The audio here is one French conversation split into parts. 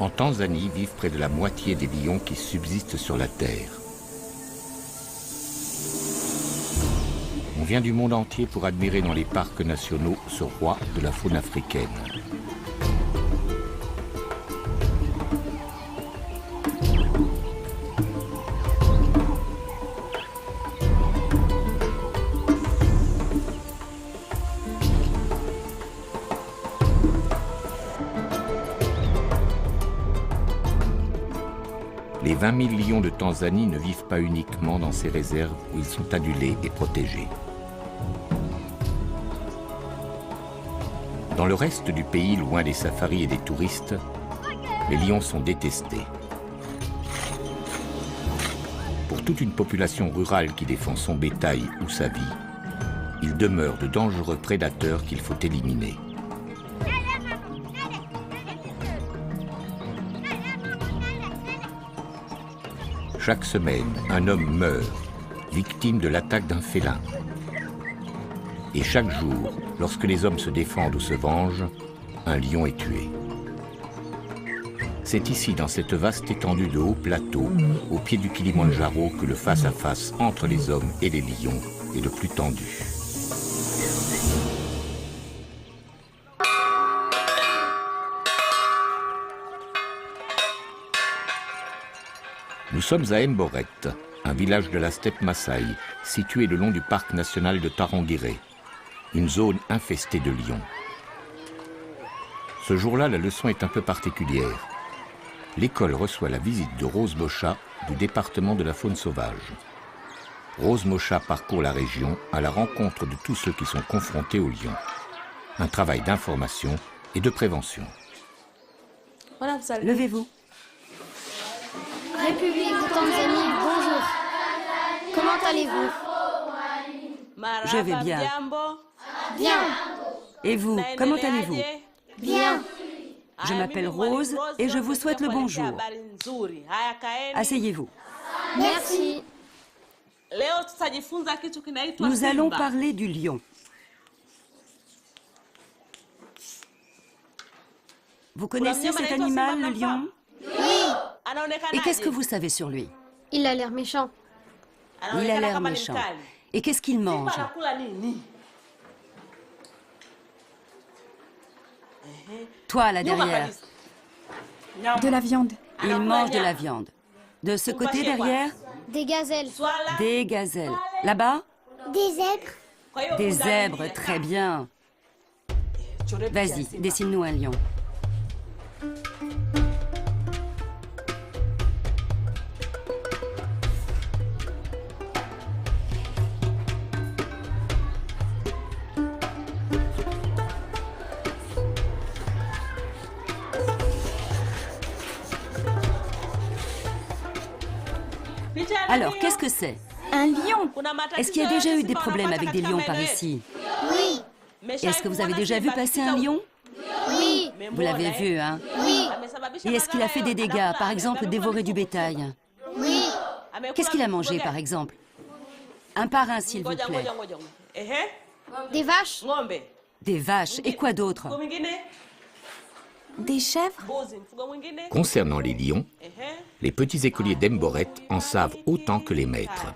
En Tanzanie vivent près de la moitié des lions qui subsistent sur la Terre. On vient du monde entier pour admirer dans les parcs nationaux ce roi de la faune africaine. Les 20 000 lions de Tanzanie ne vivent pas uniquement dans ces réserves où ils sont adulés et protégés. Dans le reste du pays, loin des safaris et des touristes, les lions sont détestés. Pour toute une population rurale qui défend son bétail ou sa vie, ils demeurent de dangereux prédateurs qu'il faut éliminer. Chaque semaine, un homme meurt, victime de l'attaque d'un félin. Et chaque jour, lorsque les hommes se défendent ou se vengent, un lion est tué. C'est ici, dans cette vaste étendue de hauts plateaux, au pied du Kilimandjaro, que le face-à-face entre les hommes et les lions est le plus tendu. Nous sommes à Mboret, un village de la steppe Maasai, situé le long du parc national de Tarangire, une zone infestée de lions. Ce jour-là, la leçon est un peu particulière. L'école reçoit la visite de Rose Mocha du département de la faune sauvage. Rose Mocha parcourt la région à la rencontre de tous ceux qui sont confrontés aux lions. Un travail d'information et de prévention. Levez-vous. République de Tanzanie, bonjour. Comment allez-vous? Je vais bien. Bien. Et vous, comment allez-vous? Bien. Je m'appelle Rose et je vous souhaite le bonjour. Asseyez-vous. Merci. Nous allons parler du lion. Vous connaissez cet animal, le lion? Et qu'est-ce que vous savez sur lui? Il a l'air méchant. Il a l'air méchant. Et qu'est-ce qu'il mange? Toi, là derrière. De la viande. Il mange de la viande. De ce côté derrière? Des gazelles. Des gazelles. Là-bas? Des zèbres. Des zèbres, très bien. Vas-y, dessine-nous un lion. Alors, qu'est-ce que c'est? Un lion. Est-ce qu'il y a déjà eu des problèmes avec des lions par ici? Oui. Est-ce que vous avez déjà vu passer un lion? Oui. Vous l'avez vu, hein? Oui. Et est-ce qu'il a fait des dégâts, par exemple dévorer du bétail? Oui. Qu'est-ce qu'il a mangé, par exemple? Un par un, s'il vous plaît. Des vaches. Des vaches, et quoi d'autre? Des chèvres. Concernant les lions, les petits écoliers d'Mboret en savent autant que les maîtres.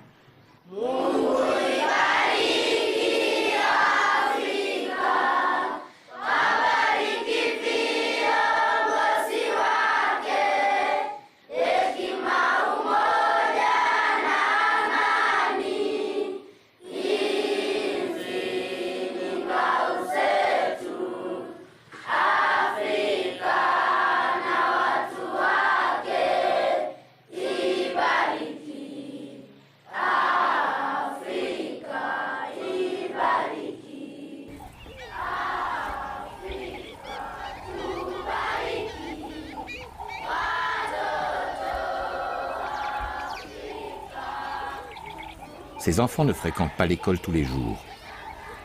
Ces enfants ne fréquentent pas l'école tous les jours.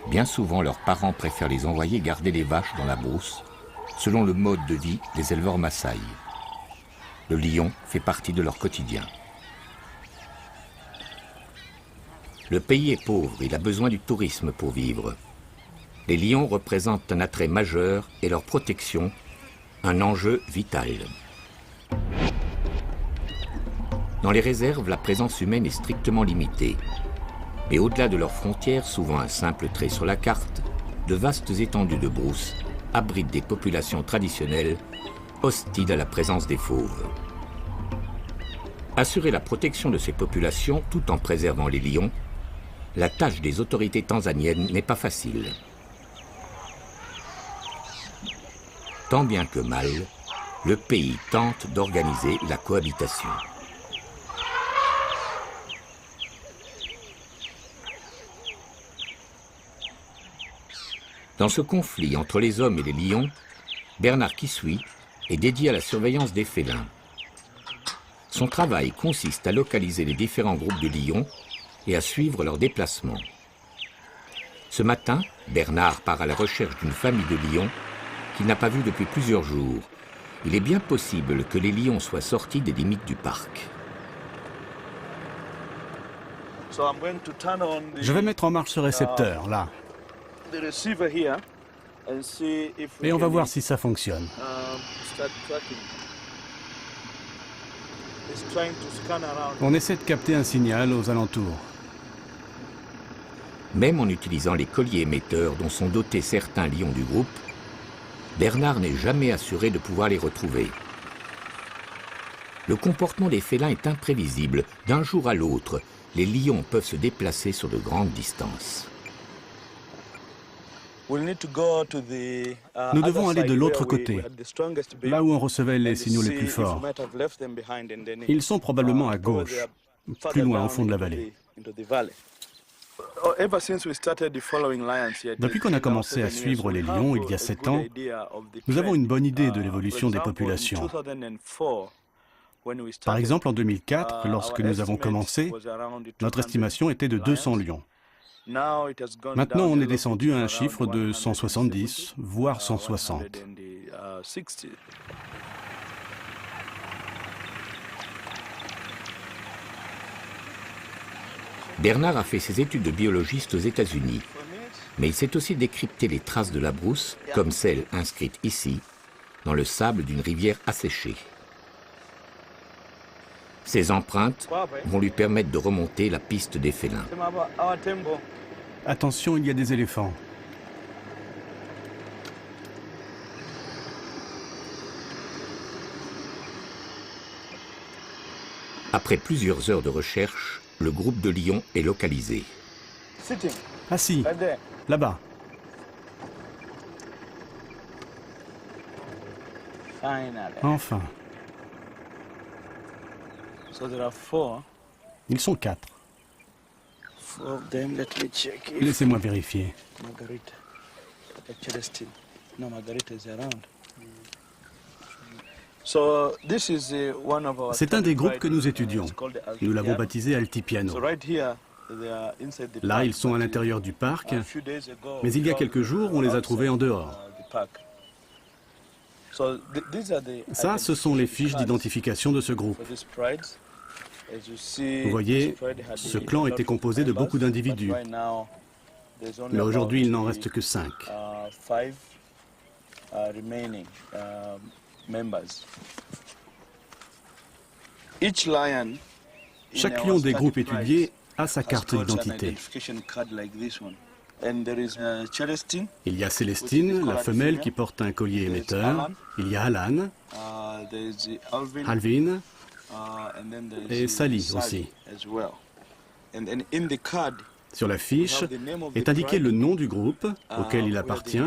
Bien souvent, leurs parents préfèrent les envoyer garder les vaches dans la brousse, selon le mode de vie des éleveurs Maasai. Le lion fait partie de leur quotidien. Le pays est pauvre, il a besoin du tourisme pour vivre. Les lions représentent un attrait majeur et leur protection, un enjeu vital. Dans les réserves, la présence humaine est strictement limitée. Mais au-delà de leurs frontières, souvent un simple trait sur la carte, de vastes étendues de brousse abritent des populations traditionnelles hostiles à la présence des fauves. Assurer la protection de ces populations tout en préservant les lions, la tâche des autorités tanzaniennes n'est pas facile. Tant bien que mal, le pays tente d'organiser la cohabitation. Dans ce conflit entre les hommes et les lions, Bernard Kisui est dédié à la surveillance des félins. Son travail consiste à localiser les différents groupes de lions et à suivre leurs déplacements. Ce matin, Bernard part à la recherche d'une famille de lions qu'il n'a pas vue depuis plusieurs jours. Il est bien possible que les lions soient sortis des limites du parc. Je vais mettre en marche ce récepteur, là. Et on va voir si ça fonctionne. On essaie de capter un signal aux alentours. Même en utilisant les colliers émetteurs dont sont dotés certains lions du groupe, Bernard n'est jamais assuré de pouvoir les retrouver. Le comportement des félins est imprévisible. D'un jour à l'autre, les lions peuvent se déplacer sur de grandes distances. Nous devons aller de l'autre côté, là où on recevait les signaux les plus forts. Ils sont probablement à gauche, plus loin au fond de la vallée. Depuis qu'on a commencé à suivre les lions il y a 7 ans, nous avons une bonne idée de l'évolution des populations. Par exemple, en 2004, lorsque nous avons commencé, notre estimation était de 200 lions. Maintenant, on est descendu à un chiffre de 170, voire 160. Bernard a fait ses études de biologiste aux États-Unis, mais il sait aussi décrypter les traces de la brousse, comme celles inscrites ici, dans le sable d'une rivière asséchée. Ces empreintes vont lui permettre de remonter la piste des félins. Attention, il y a des éléphants. Après plusieurs heures de recherche, le groupe de lions est localisé. Assis, là-bas. Enfin. Ils sont 4. Laissez-moi vérifier. C'est un des groupes que nous étudions. Nous l'avons baptisé Altipiano. Là, ils sont à l'intérieur du parc, mais il y a quelques jours, on les a trouvés en dehors. Ça, ce sont les fiches d'identification de ce groupe. Vous voyez, ce clan était composé de beaucoup d'individus. Mais aujourd'hui, il n'en reste que 5. Chaque lion des groupes étudiés a sa carte d'identité. Il y a Célestine, la femelle qui porte un collier émetteur. Il y a Alan, Alvin et Sally aussi. Sur la fiche est indiqué le nom du groupe auquel il appartient,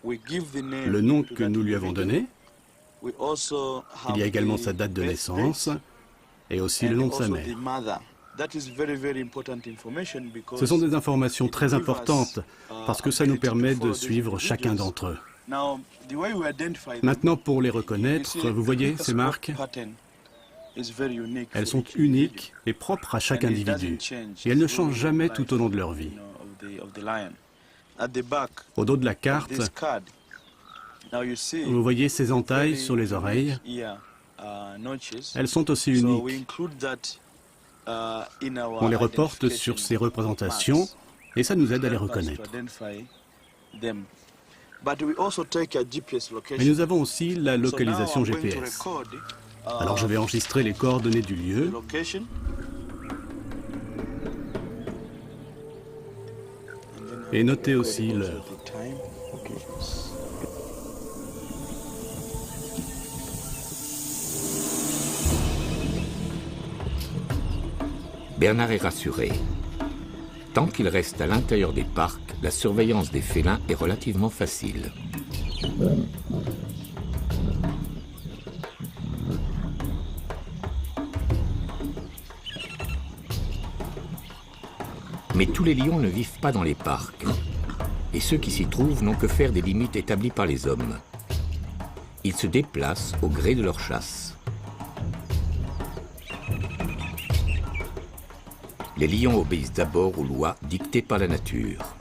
le nom que nous lui avons donné. Il y a également sa date de naissance et aussi le nom de sa mère. Ce sont des informations très importantes parce que ça nous permet de suivre chacun d'entre eux. Maintenant, pour les reconnaître, vous voyez ces marques? Elles sont uniques et propres à chaque individu. Et elles ne changent jamais tout au long de leur vie. Au dos de la carte, vous voyez ces entailles sur les oreilles. Elles sont aussi uniques. On les reporte sur ces représentations et ça nous aide à les reconnaître. Mais nous avons aussi la localisation GPS. Alors je vais enregistrer les coordonnées du lieu. Et noter aussi l'heure. Bernard est rassuré. Tant qu'il reste à l'intérieur des parcs, la surveillance des félins est relativement facile. Mais tous les lions ne vivent pas dans les parcs. Et ceux qui s'y trouvent n'ont que faire des limites établies par les hommes. Ils se déplacent au gré de leur chasse. Les lions obéissent d'abord aux lois dictées par la nature.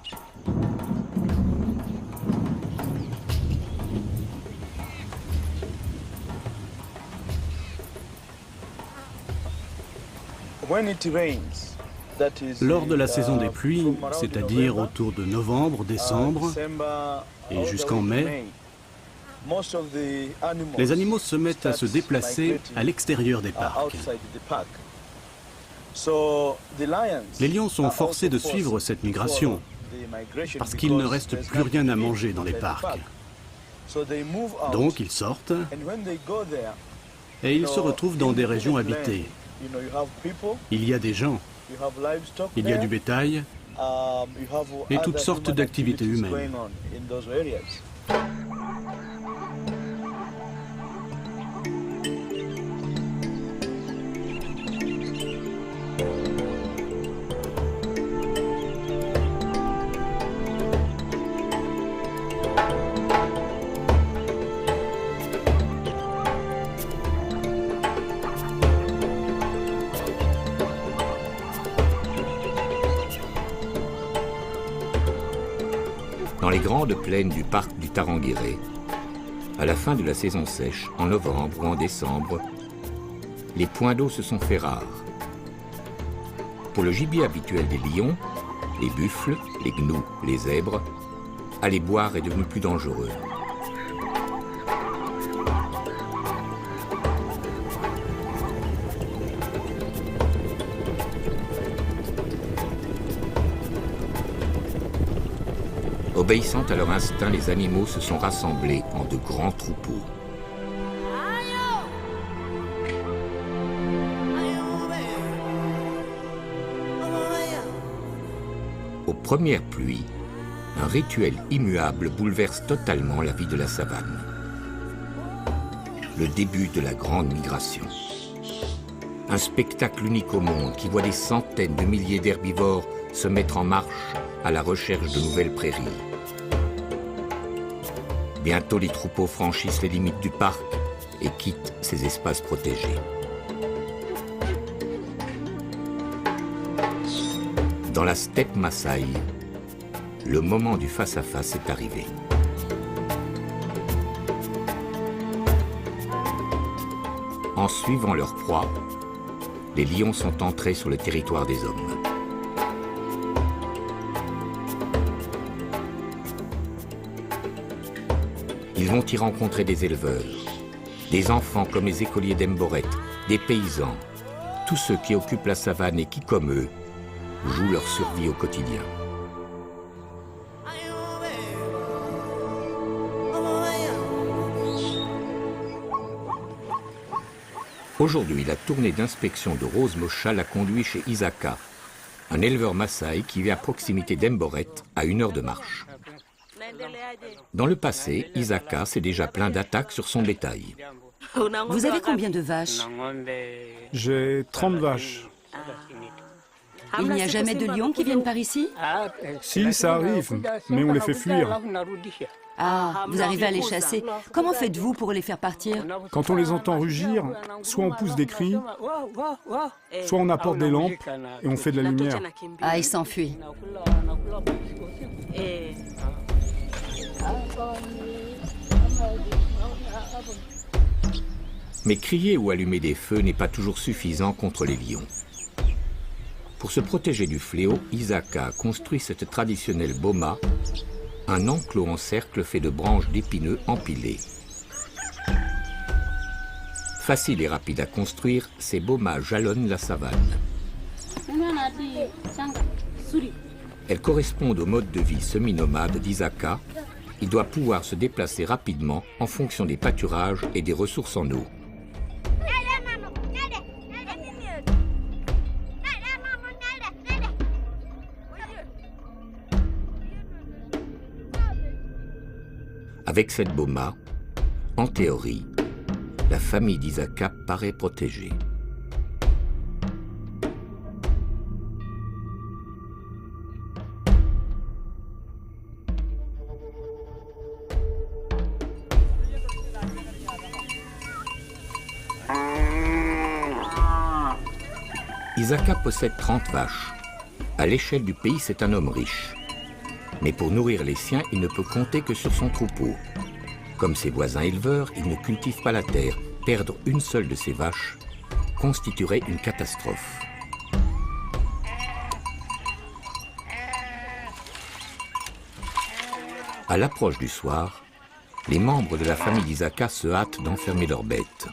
Lors de la saison des pluies, c'est-à-dire autour de novembre, décembre et jusqu'en mai, les animaux se mettent à se déplacer à l'extérieur des parcs. Les lions sont forcés de suivre cette migration parce qu'il ne reste plus rien à manger dans les parcs. Donc ils sortent et ils se retrouvent dans des régions habitées. Il y a des gens, il y a du bétail et toutes sortes d'activités humaines. Dans les grandes plaines du parc du Tarangire, à la fin de la saison sèche, en novembre ou en décembre, les points d'eau se sont fait rares. Pour le gibier habituel des lions, les buffles, les gnous, les zèbres, aller boire est devenu plus dangereux. Obéissant à leur instinct, les animaux se sont rassemblés en de grands troupeaux. Aux premières pluies, un rituel immuable bouleverse totalement la vie de la savane. Le début de la grande migration. Un spectacle unique au monde qui voit des centaines de milliers d'herbivores se mettre en marche à la recherche de nouvelles prairies. Bientôt, les troupeaux franchissent les limites du parc et quittent ces espaces protégés. Dans la steppe Maasai, le moment du face-à-face est arrivé. En suivant leur proie, les lions sont entrés sur le territoire des hommes. Ils vont y rencontrer des éleveurs, des enfants comme les écoliers d'Emboret, des paysans, tous ceux qui occupent la savane et qui, comme eux, jouent leur survie au quotidien. Aujourd'hui, la tournée d'inspection de Rose Mosha l'a conduit chez Isaka, un éleveur Maasai qui vit à proximité d'Emboret, à 1 heure de marche. Dans le passé, Isaka s'est déjà plaint d'attaques sur son bétail. Vous avez combien de vaches? J'ai 30 vaches. Il n'y a jamais de lions qui viennent par ici? Si, ça arrive, mais on les fait fuir. Ah, vous arrivez à les chasser. Comment faites-vous pour les faire partir? Quand on les entend rugir, soit on pousse des cris, soit on apporte des lampes et on fait de la lumière. Ah, ils s'enfuient. Mais crier ou allumer des feux n'est pas toujours suffisant contre les lions. Pour se protéger du fléau, Isaka a construit cette traditionnelle boma, un enclos en cercle fait de branches d'épineux empilées. Facile et rapide à construire, ces bomas jalonnent la savane. Elles correspondent au mode de vie semi-nomade d'Isaka. Il doit pouvoir se déplacer rapidement en fonction des pâturages et des ressources en eau. Avec cette boma, en théorie, la famille d'Isaka paraît protégée. Isaka possède 30 vaches. À l'échelle du pays, c'est un homme riche. Mais pour nourrir les siens, il ne peut compter que sur son troupeau. Comme ses voisins éleveurs, il ne cultive pas la terre. Perdre une seule de ses vaches constituerait une catastrophe. À l'approche du soir, les membres de la famille d'Isaka se hâtent d'enfermer leurs bêtes.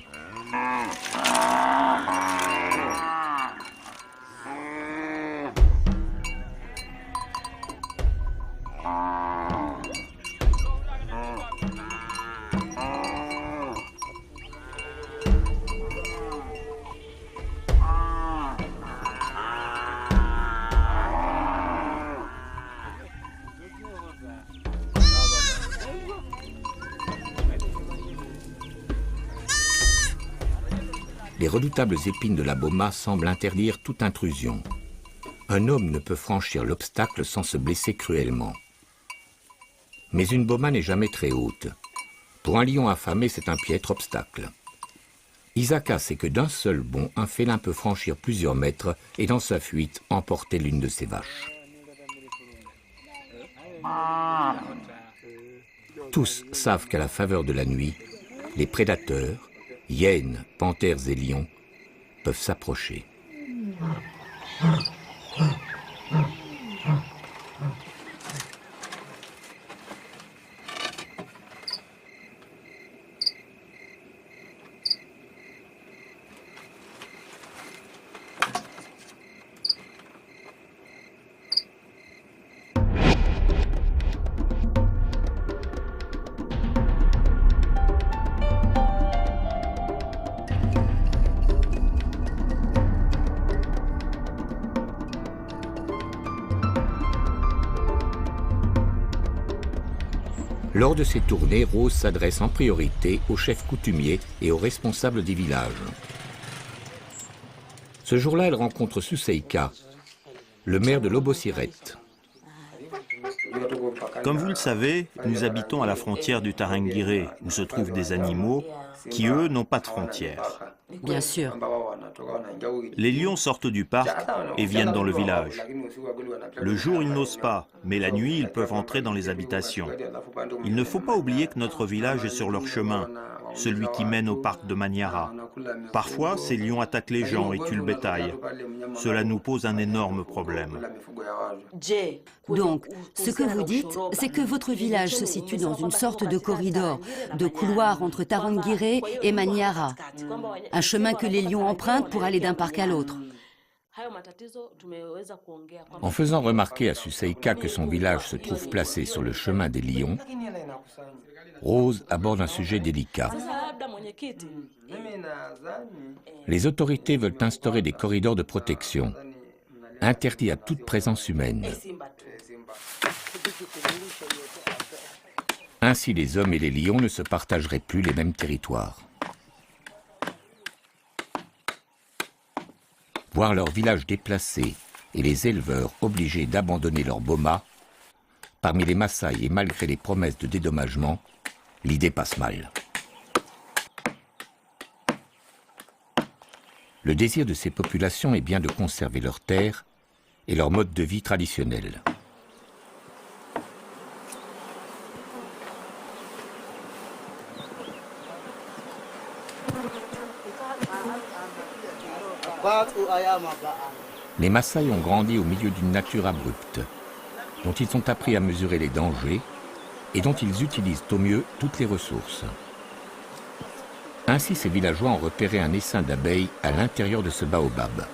Les redoutables épines de la boma semblent interdire toute intrusion. Un homme ne peut franchir l'obstacle sans se blesser cruellement. Mais une boma n'est jamais très haute. Pour un lion affamé, c'est un piètre obstacle. Isaka sait que d'un seul bond, un félin peut franchir plusieurs mètres et dans sa fuite emporter l'une de ses vaches. Tous savent qu'à la faveur de la nuit, les prédateurs, hyènes, panthères et lions, peuvent s'approcher. Lors de ces tournées, Rose s'adresse en priorité aux chefs coutumiers et aux responsables des villages. Ce jour-là, elle rencontre Suseika, le maire de Lobosiret. Comme vous le savez, nous habitons à la frontière du Tarangire, où se trouvent des animaux qui, eux, n'ont pas de frontières. Bien sûr. Les lions sortent du parc et viennent dans le village. Le jour, ils n'osent pas, mais la nuit, ils peuvent entrer dans les habitations. Il ne faut pas oublier que notre village est sur leur chemin, celui qui mène au parc de Manyara. Parfois, ces lions attaquent les gens et tuent le bétail. Cela nous pose un énorme problème. Donc, ce que vous dites, c'est que votre village se situe dans une sorte de corridor, de couloir entre Tarangire et Manyara. Un chemin que les lions empruntent pour aller d'un parc à l'autre. En faisant remarquer à Suseika que son village se trouve placé sur le chemin des lions, Rose aborde un sujet délicat. Les autorités veulent instaurer des corridors de protection, interdits à toute présence humaine. Ainsi, les hommes et les lions ne se partageraient plus les mêmes territoires. Voir leur village déplacé et les éleveurs obligés d'abandonner leur boma, parmi les Maasai et malgré les promesses de dédommagement, l'idée passe mal. Le désir de ces populations est bien de conserver leurs terres et leur mode de vie traditionnel. Les Maasai ont grandi au milieu d'une nature abrupte, dont ils ont appris à mesurer les dangers et dont ils utilisent au mieux toutes les ressources. Ainsi, ces villageois ont repéré un essaim d'abeilles à l'intérieur de ce baobab.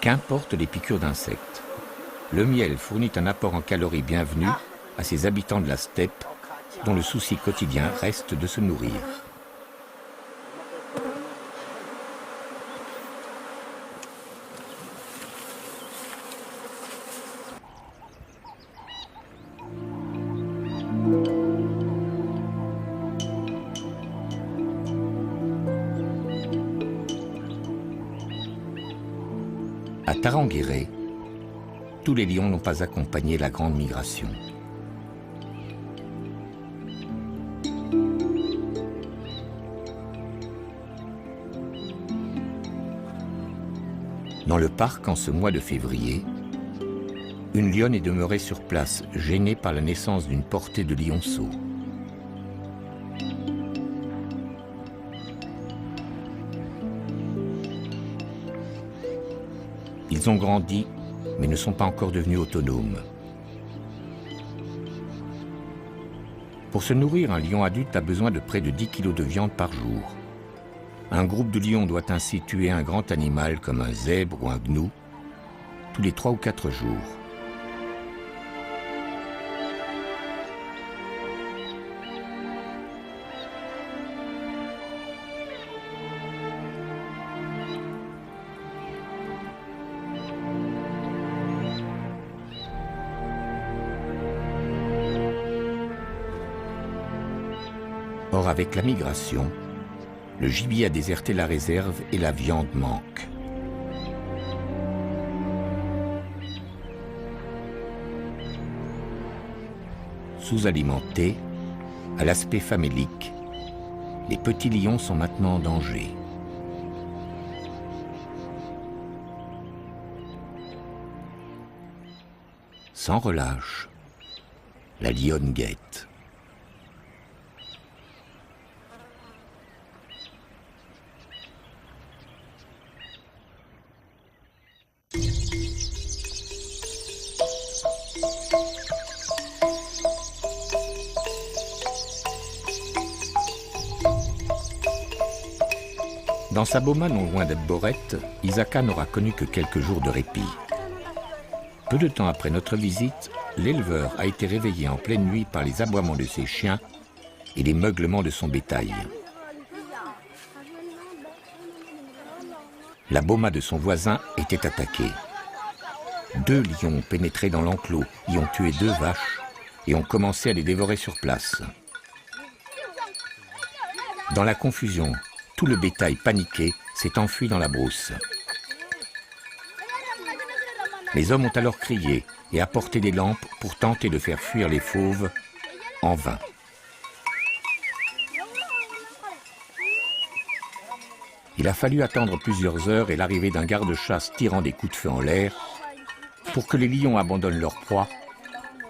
Qu'importe les piqûres d'insectes. Le miel fournit un apport en calories bienvenu à ces habitants de la steppe dont le souci quotidien reste de se nourrir. À Tarangire, tous les lions n'ont pas accompagné la grande migration. Dans le parc, en ce mois de février, une lionne est demeurée sur place, gênée par la naissance d'une portée de lionceaux. Ils ont grandi, mais ne sont pas encore devenus autonomes. Pour se nourrir, un lion adulte a besoin de près de 10 kg de viande par jour. Un groupe de lions doit ainsi tuer un grand animal comme un zèbre ou un gnou tous les 3 ou 4 jours. Or, avec la migration, le gibier a déserté la réserve et la viande manque. Sous-alimentés, à l'aspect famélique, les petits lions sont maintenant en danger. Sans relâche, la lionne guette. Dans sa boma non loin d'Edboret, Isaka n'aura connu que quelques jours de répit. Peu de temps après notre visite, l'éleveur a été réveillé en pleine nuit par les aboiements de ses chiens et les meuglements de son bétail. La boma de son voisin était attaquée. 2 lions ont pénétré dans l'enclos, y ont tué 2 vaches et ont commencé à les dévorer sur place. Dans la confusion, tout le bétail paniqué s'est enfui dans la brousse. Les hommes ont alors crié et apporté des lampes pour tenter de faire fuir les fauves, en vain. Il a fallu attendre plusieurs heures et l'arrivée d'un garde-chasse tirant des coups de feu en l'air pour que les lions abandonnent leur proie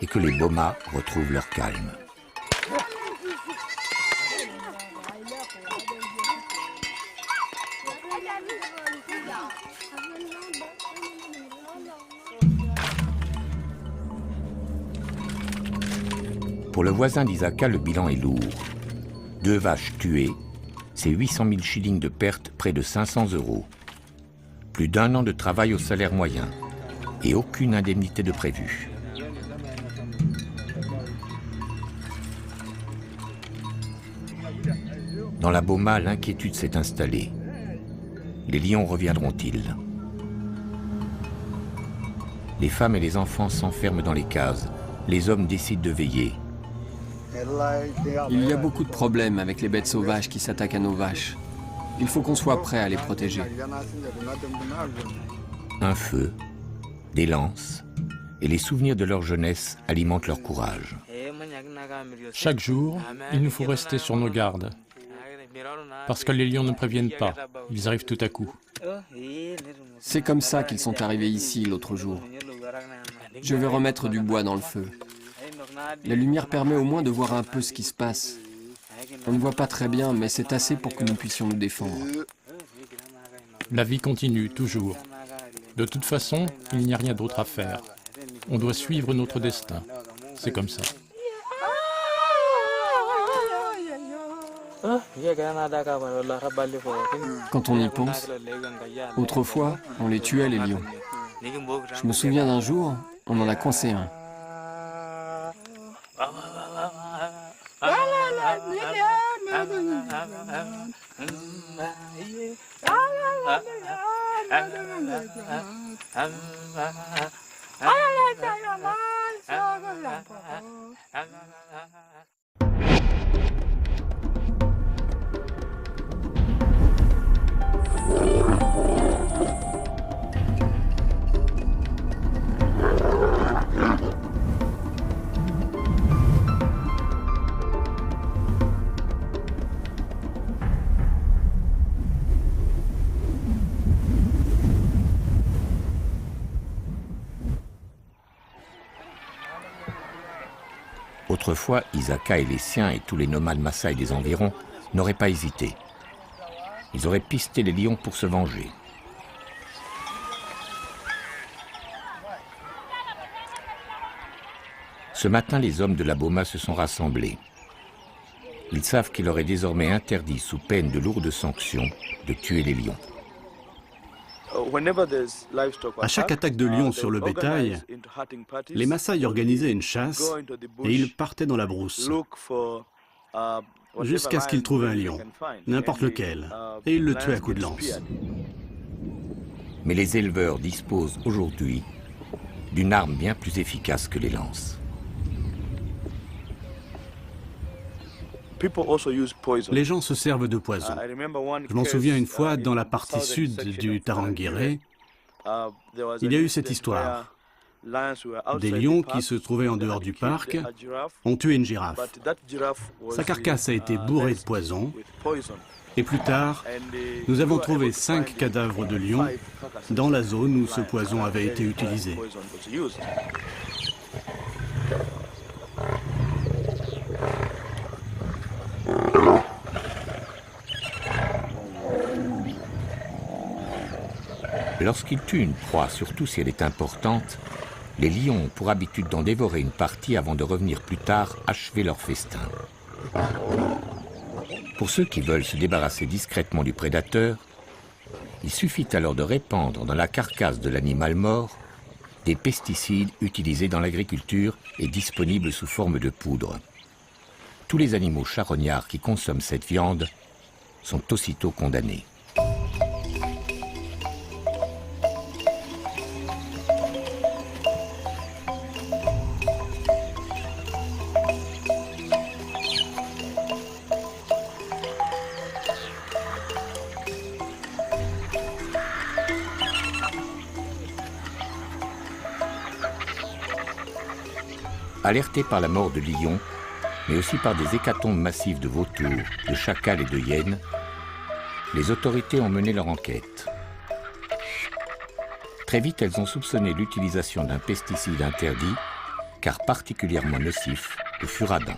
et que les bomas retrouvent leur calme. Pour le voisin d'Isaka, le bilan est lourd. 2 vaches tuées, c'est 800 000 shillings de pertes, près de 500 €. Plus d'1 an de travail au salaire moyen et aucune indemnité de prévue. Dans la boma, l'inquiétude s'est installée. Les lions reviendront-ils? Les femmes et les enfants s'enferment dans les cases. Les hommes décident de veiller. Il y a beaucoup de problèmes avec les bêtes sauvages qui s'attaquent à nos vaches. Il faut qu'on soit prêt à les protéger. Un feu, des lances et les souvenirs de leur jeunesse alimentent leur courage. Chaque jour, il nous faut rester sur nos gardes. Parce que les lions ne préviennent pas, ils arrivent tout à coup. C'est comme ça qu'ils sont arrivés ici l'autre jour. Je vais remettre du bois dans le feu. La lumière permet au moins de voir un peu ce qui se passe. On ne voit pas très bien, mais c'est assez pour que nous puissions nous défendre. La vie continue, toujours. De toute façon, il n'y a rien d'autre à faire. On doit suivre notre destin. C'est comme ça. Quand on y pense, autrefois, on les tuait, les lions. Je me souviens d'un jour, on en a coincé un. Autrefois, Isaka et les siens et tous les nomades Maasai des environs n'auraient pas hésité. Ils auraient pisté les lions pour se venger. Ce matin, les hommes de la Boma se sont rassemblés. Ils savent qu'il leur est désormais interdit, sous peine de lourdes sanctions, de tuer les lions. À chaque attaque de lions sur le bétail, les Maasai organisaient une chasse et ils partaient dans la brousse jusqu'à ce qu'ils trouvent un lion, n'importe lequel, et ils le tuaient à coups de lance. Mais les éleveurs disposent aujourd'hui d'une arme bien plus efficace que les lances. Les gens se servent de poison. Je m'en souviens une fois, dans la partie sud du Tarangire, il y a eu cette histoire. Des lions qui se trouvaient en dehors du parc ont tué une girafe. Sa carcasse a été bourrée de poison. Et plus tard, nous avons trouvé 5 cadavres de lions dans la zone où ce poison avait été utilisé. Lorsqu'ils tuent une proie, surtout si elle est importante, les lions ont pour habitude d'en dévorer une partie avant de revenir plus tard achever leur festin. Pour ceux qui veulent se débarrasser discrètement du prédateur, il suffit alors de répandre dans la carcasse de l'animal mort des pesticides utilisés dans l'agriculture et disponibles sous forme de poudre. Tous les animaux charognards qui consomment cette viande sont aussitôt condamnés. Alertés par la mort de lions, mais aussi par des hécatombes massives de vautours, de chacals et de hyènes, les autorités ont mené leur enquête. Très vite, elles ont soupçonné l'utilisation d'un pesticide interdit, car particulièrement nocif, le furadin.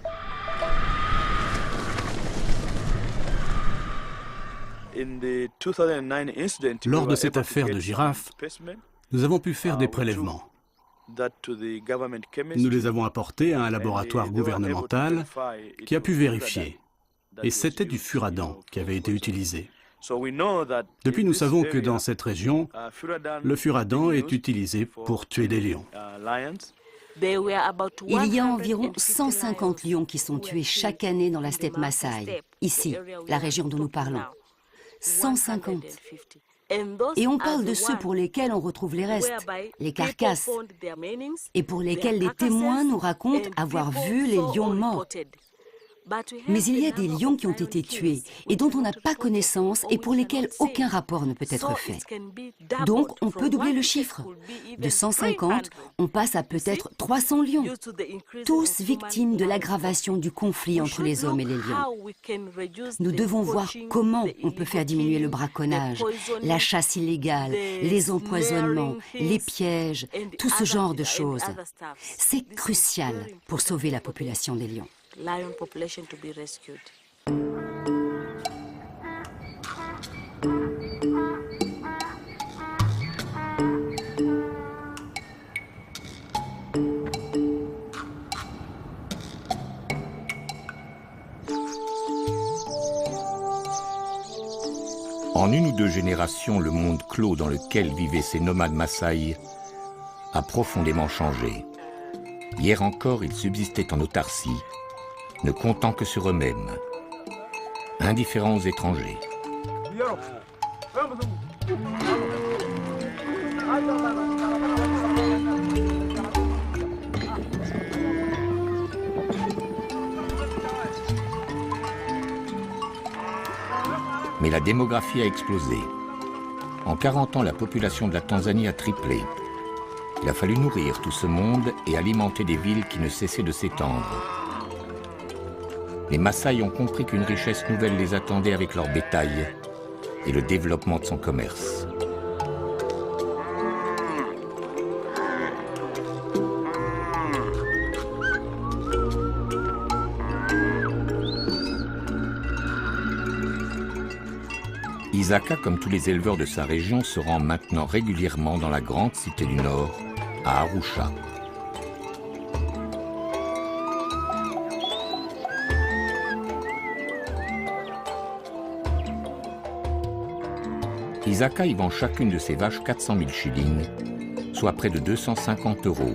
Lors de cette affaire de girafe, nous avons pu faire des prélèvements. Nous les avons apportés à un laboratoire gouvernemental qui a pu vérifier. Et c'était du furadin qui avait été utilisé. Depuis, nous savons que dans cette région, le furadin est utilisé pour tuer des lions. Il y a environ 150 lions qui sont tués chaque année dans la steppe Maasai, ici, la région dont nous parlons. 150. Et on parle de ceux pour lesquels on retrouve les restes, les carcasses, et pour lesquels les témoins nous racontent avoir vu les lions morts. Mais il y a des lions qui ont été tués et dont on n'a pas connaissance et pour lesquels aucun rapport ne peut être fait. Donc on peut doubler le chiffre. De 150, on passe à peut-être 300 lions, tous victimes de l'aggravation du conflit entre les hommes et les lions. Nous devons voir comment on peut faire diminuer le braconnage, la chasse illégale, les empoisonnements, les pièges, tout ce genre de choses. C'est crucial pour sauver la population des lions. Lion population to be rescued. En une ou deux générations, le monde clos dans lequel vivaient ces nomades Maasai a profondément changé. Hier encore, ils subsistaient en autarcie, ne comptant que sur eux-mêmes, indifférents aux étrangers. Mais la démographie a explosé. En 40 ans, la population de la Tanzanie a triplé. Il a fallu nourrir tout ce monde et alimenter des villes qui ne cessaient de s'étendre. Les Maasai ont compris qu'une richesse nouvelle les attendait avec leur bétail et le développement de son commerce. Isaka, comme tous les éleveurs de sa région, se rend maintenant régulièrement dans la grande cité du Nord, à Arusha. Isaka y vend chacune de ses vaches 400 000 shillings, soit près de 250 €.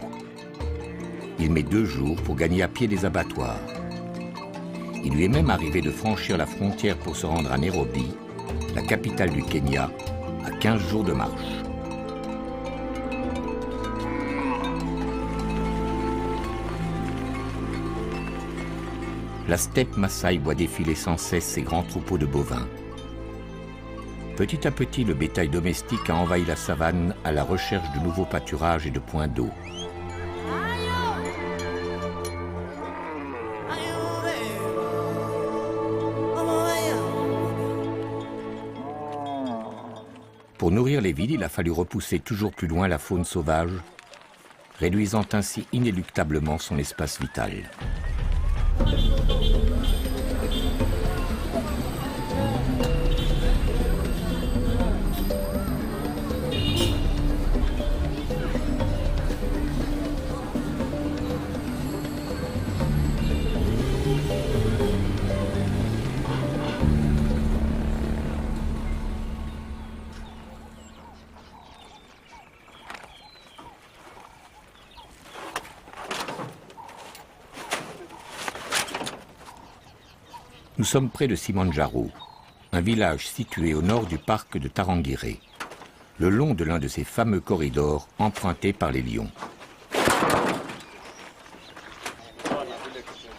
Il met 2 jours pour gagner à pied des abattoirs. Il lui est même arrivé de franchir la frontière pour se rendre à Nairobi, la capitale du Kenya, à 15 jours de marche. La steppe Maasai voit défiler sans cesse ses grands troupeaux de bovins. Petit à petit, le bétail domestique a envahi la savane à la recherche de nouveaux pâturages et de points d'eau. Pour nourrir les villes, il a fallu repousser toujours plus loin la faune sauvage, réduisant ainsi inéluctablement son espace vital. Nous sommes près de Simanjaro, un village situé au nord du parc de Tarangire, le long de l'un de ces fameux corridors empruntés par les lions.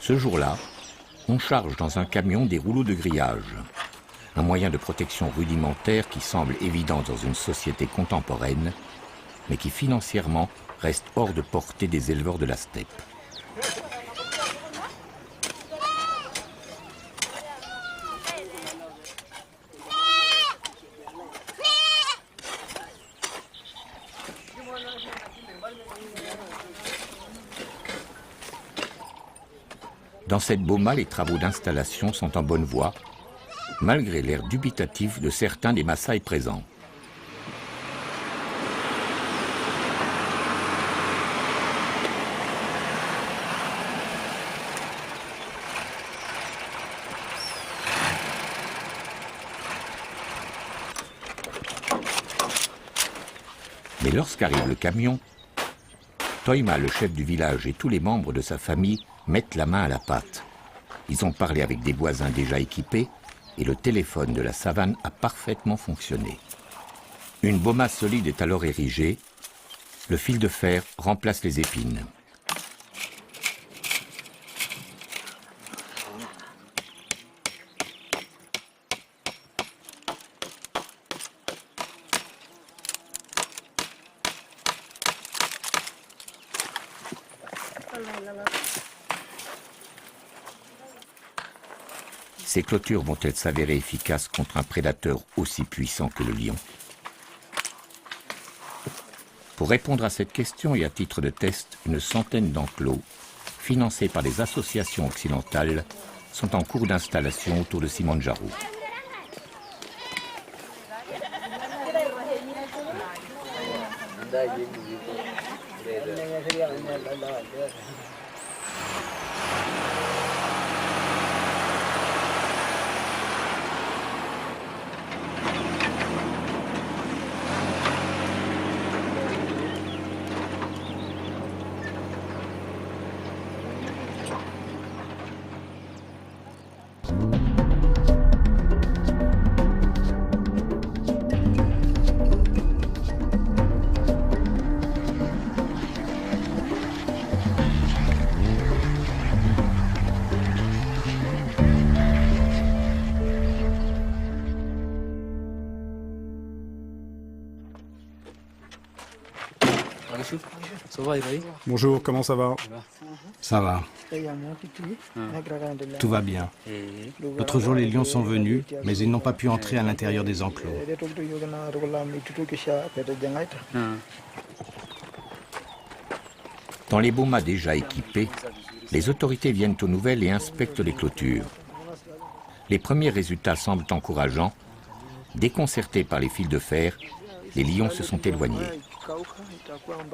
Ce jour-là, on charge dans un camion des rouleaux de grillage, un moyen de protection rudimentaire qui semble évident dans une société contemporaine, mais qui financièrement reste hors de portée des éleveurs de la steppe. Dans cette boma, les travaux d'installation sont en bonne voie, malgré l'air dubitatif de certains des Maasai présents. Mais lorsqu'arrive le camion, Toima, le chef du village, et tous les membres de sa famille mettent la main à la pâte. Ils ont parlé avec des voisins déjà équipés et le téléphone de la savane a parfaitement fonctionné. Une boma solide est alors érigée. Le fil de fer remplace les épines. Ces clôtures vont-elles s'avérer efficaces contre un prédateur aussi puissant que le lion? Pour répondre à cette question et à titre de test, une centaine d'enclos, financés par des associations occidentales, sont en cours d'installation autour de Simanjaro. Bonjour, comment ça va? Ça va. Tout va bien. L'autre jour, les lions sont venus, mais ils n'ont pas pu entrer à l'intérieur des enclos. Dans les bomas déjà équipés, les autorités viennent aux nouvelles et inspectent les clôtures. Les premiers résultats semblent encourageants. Déconcertés par les fils de fer, les lions se sont éloignés.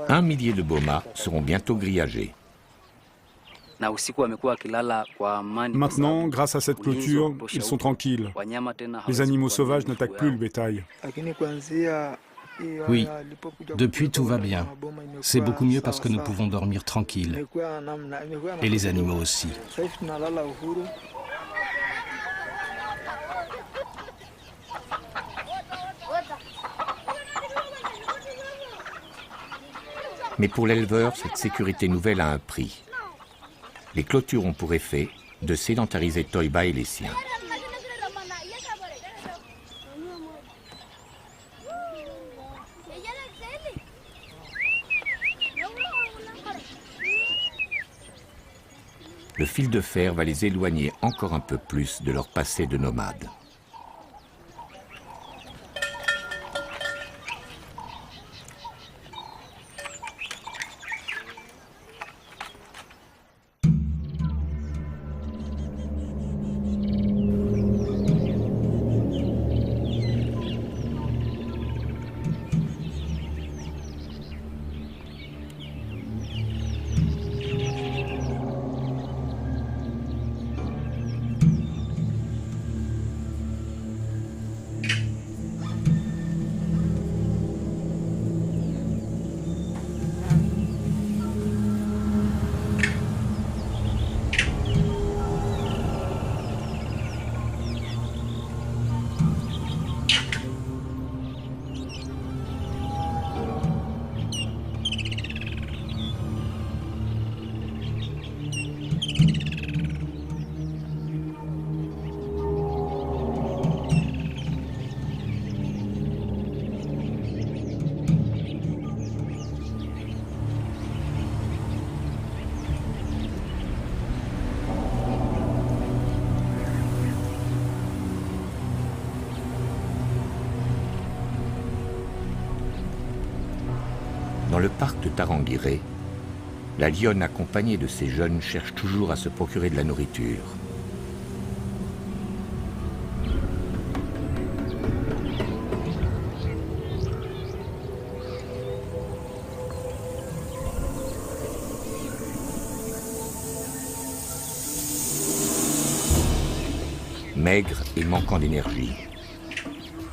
1 millier de bomas seront bientôt grillagés. Maintenant, grâce à cette clôture, ils sont tranquilles. Les animaux sauvages n'attaquent plus le bétail. Oui, depuis tout va bien. C'est beaucoup mieux parce que nous pouvons dormir tranquilles. Et les animaux aussi. Mais pour l'éleveur, cette sécurité nouvelle a un prix. Les clôtures ont pour effet de sédentariser Toiba et les siens. Le fil de fer va les éloigner encore un peu plus de leur passé de nomades. Dans le parc de Tarangire, la lionne accompagnée de ses jeunes cherche toujours à se procurer de la nourriture. Maigre et manquant d'énergie,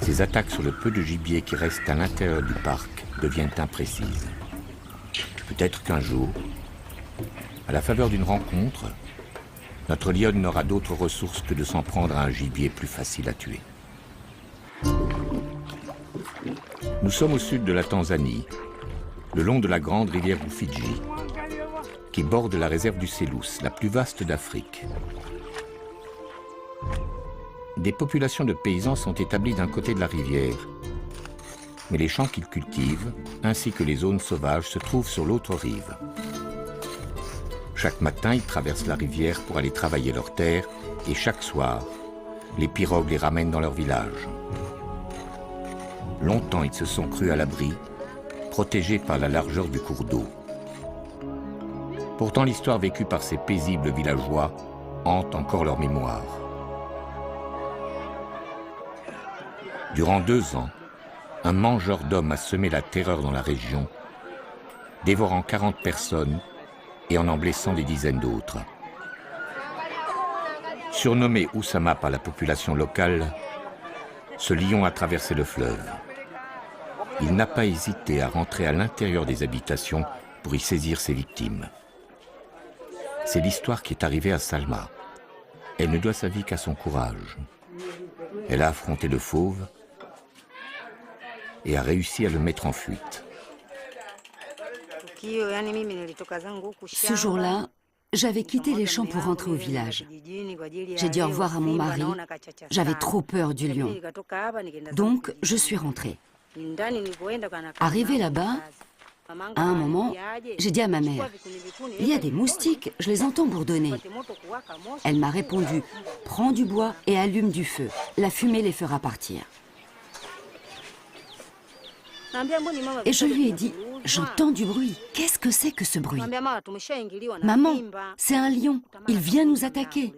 ses attaques sur le peu de gibier qui reste à l'intérieur du parc deviennent imprécises. Peut-être qu'un jour, à la faveur d'une rencontre, notre lionne n'aura d'autre ressource que de s'en prendre à un gibier plus facile à tuer. Nous sommes au sud de la Tanzanie, le long de la grande rivière Rufiji, qui borde la réserve du Selous, la plus vaste d'Afrique. Des populations de paysans sont établies d'un côté de la rivière, mais les champs qu'ils cultivent, ainsi que les zones sauvages, se trouvent sur l'autre rive. Chaque matin, ils traversent la rivière pour aller travailler leurs terres, et chaque soir, les pirogues les ramènent dans leur village. Longtemps, ils se sont crus à l'abri, protégés par la largeur du cours d'eau. Pourtant, l'histoire vécue par ces paisibles villageois hante encore leur mémoire. Durant 2 ans, un mangeur d'hommes a semé la terreur dans la région, dévorant 40 personnes et en blessant des dizaines d'autres. Surnommé Oussama par la population locale, ce lion a traversé le fleuve. Il n'a pas hésité à rentrer à l'intérieur des habitations pour y saisir ses victimes. C'est l'histoire qui est arrivée à Salma. Elle ne doit sa vie qu'à son courage. Elle a affronté le fauve et a réussi à le mettre en fuite. Ce jour-là, j'avais quitté les champs pour rentrer au village. J'ai dit au revoir à mon mari. J'avais trop peur du lion. Donc, je suis rentrée. Arrivée là-bas, À un moment, j'ai dit à ma mère, « Il y a des moustiques, je les entends bourdonner. » Elle m'a répondu, « Prends du bois et allume du feu. La fumée les fera partir. » Et je lui ai dit, « J'entends du bruit. Qu'est-ce que c'est que ce bruit? » Maman, c'est un lion. Il vient nous attaquer.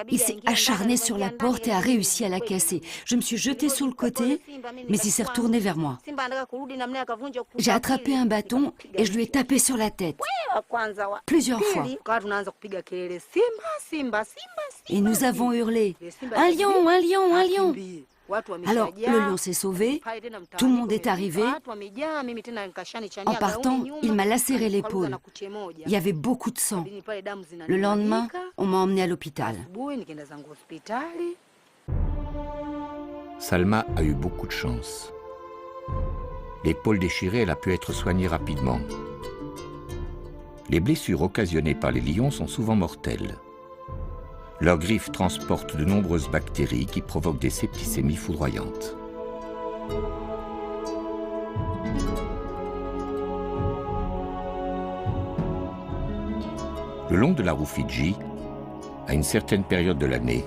Il s'est acharné sur la porte et a réussi à la casser. Je me suis jetée sur le côté, mais il s'est retourné vers moi. J'ai attrapé un bâton et je lui ai tapé sur la tête. Plusieurs fois. Et nous avons hurlé, « Un lion, un lion, un lion !» Alors, le lion s'est sauvé, tout le monde est arrivé. En partant, il m'a lacéré l'épaule. Il y avait beaucoup de sang. Le lendemain, on m'a emmené à l'hôpital. Salma a eu beaucoup de chance. L'épaule déchirée, elle a pu être soignée rapidement. Les blessures occasionnées par les lions sont souvent mortelles. Leurs griffes transportent de nombreuses bactéries qui provoquent des septicémies foudroyantes. Le long de la Rufiji, à une certaine période de l'année,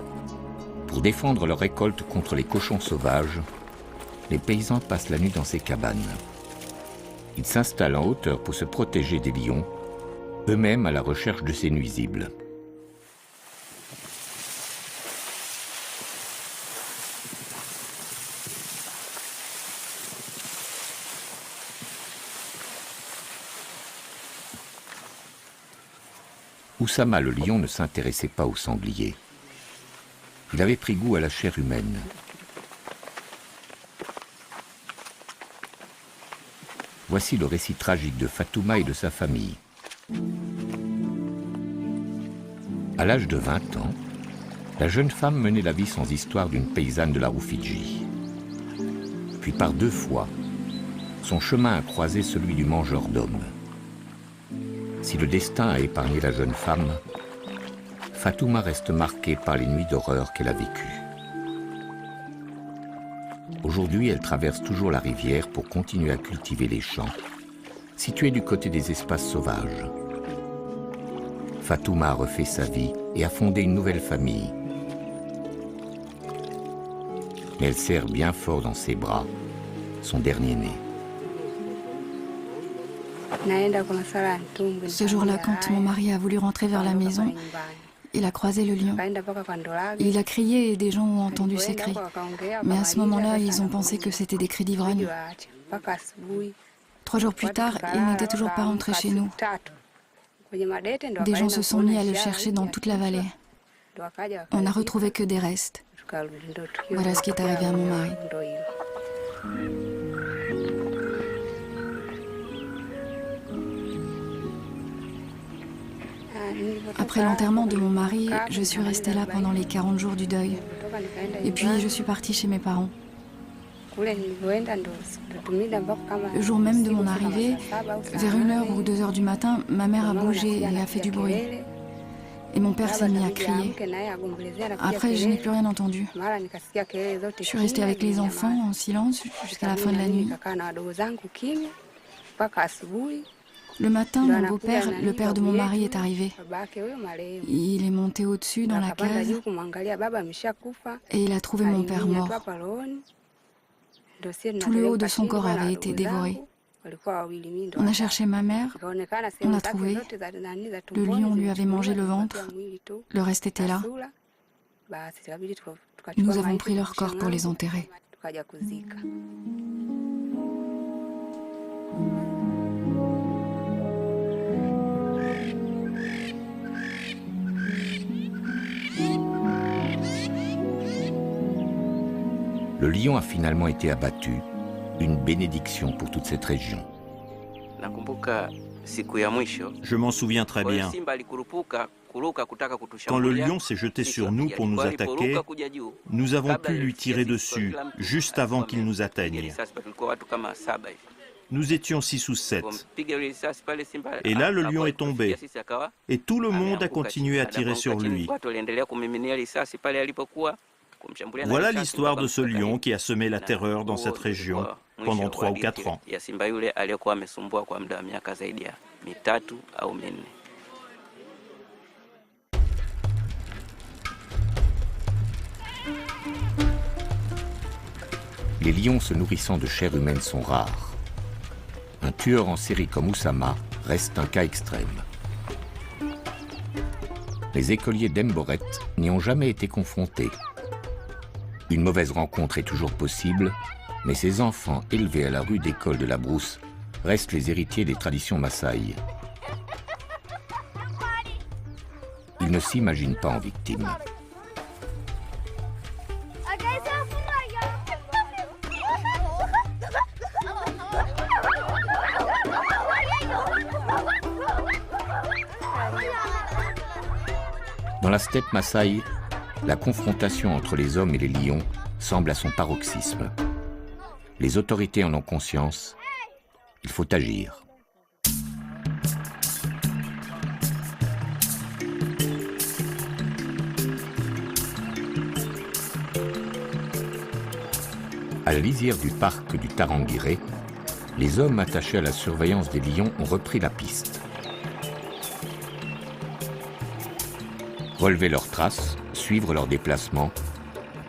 pour défendre leur récolte contre les cochons sauvages, les paysans passent la nuit dans ces cabanes. Ils s'installent en hauteur pour se protéger des lions, eux-mêmes à la recherche de ces nuisibles. Oussama le lion ne s'intéressait pas aux sangliers. Il avait pris goût à la chair humaine. Voici le récit tragique de Fatouma et de sa famille. À l'âge de 20 ans, la jeune femme menait la vie sans histoire d'une paysanne de la Rufiji. Puis par 2 fois, son chemin a croisé celui du mangeur d'hommes. Si le destin a épargné la jeune femme, Fatouma reste marquée par les nuits d'horreur qu'elle a vécues. Aujourd'hui, elle traverse toujours la rivière pour continuer à cultiver les champs, situés du côté des espaces sauvages. Fatouma a refait sa vie et a fondé une nouvelle famille. Mais elle serre bien fort dans ses bras son dernier-né. Ce jour-là, quand mon mari a voulu rentrer vers la maison, il a croisé le lion. Il a crié et des gens ont entendu ses cris. Mais à ce moment-là, ils ont pensé que c'était des cris d'ivrogne. 3 jours plus tard, il n'était toujours pas rentré chez nous. Des gens se sont mis à le chercher dans toute la vallée. On n'a retrouvé que des restes. Voilà ce qui est arrivé à mon mari. Après l'enterrement de mon mari, je suis restée là pendant les 40 jours du deuil. Et puis je suis partie chez mes parents. Le jour même de mon arrivée, vers 1h ou 2h du matin, ma mère a bougé et a fait du bruit. Et mon père s'est mis à crier. Après, je n'ai plus rien entendu. Je suis restée avec les enfants en silence jusqu'à la fin de la nuit. Le matin, mon beau-père, le père de mon mari, est arrivé. Il est monté au-dessus dans la case et il a trouvé mon père mort. Tout le haut de son corps avait été dévoré. On a cherché ma mère, on a trouvé. Le lion lui avait mangé le ventre, le reste était là. Nous avons pris leur corps pour les enterrer. Le lion a finalement été abattu, une bénédiction pour toute cette région. Je m'en souviens très bien. Quand le lion s'est jeté sur nous pour nous attaquer, nous avons pu lui tirer dessus juste avant qu'il nous atteigne. Nous étions 6 ou 7. Et là, le lion est tombé. Et tout le monde a continué à tirer sur lui. Voilà l'histoire de ce lion qui a semé la terreur dans cette région pendant 3 ou 4 ans. Les lions se nourrissant de chair humaine sont rares. Un tueur en série comme Oussama reste un cas extrême. Les écoliers d'Emboret n'y ont jamais été confrontés. Une mauvaise rencontre est toujours possible, mais ces enfants élevés à la rue d'école de la Brousse restent les héritiers des traditions Maasai. Ils ne s'imaginent pas en victimes. Dans la steppe Maasai, la confrontation entre les hommes et les lions semble à son paroxysme. Les autorités en ont conscience. Il faut agir. À la lisière du parc du Tarangire, les hommes attachés à la surveillance des lions ont repris la piste. Relever leurs traces, suivre leurs déplacements,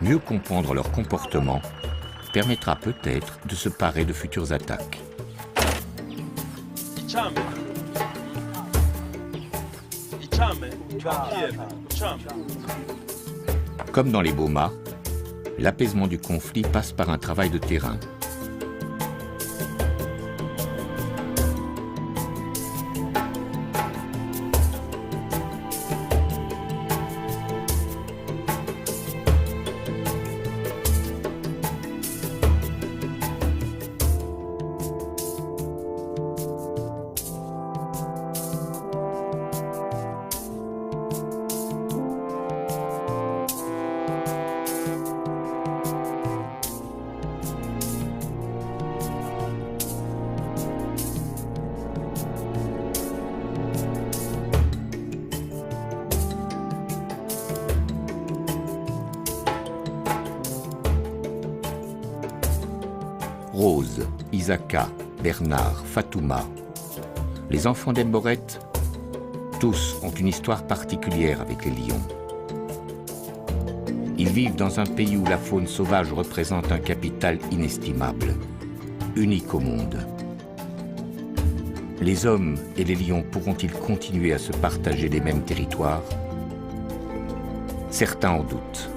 mieux comprendre leur comportement, permettra peut-être de se parer de futures attaques. Comme dans les Boma, l'apaisement du conflit passe par un travail de terrain. Rose, Isaka, Bernard, Fatouma. Les enfants d'Emboret, tous ont une histoire particulière avec les lions. Ils vivent dans un pays où la faune sauvage représente un capital inestimable, unique au monde. Les hommes et les lions pourront-ils continuer à se partager les mêmes territoires? Certains en doutent.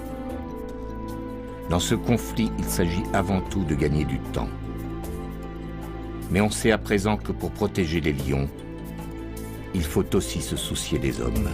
Dans ce conflit, il s'agit avant tout de gagner du temps. Mais on sait à présent que pour protéger les lions, il faut aussi se soucier des hommes.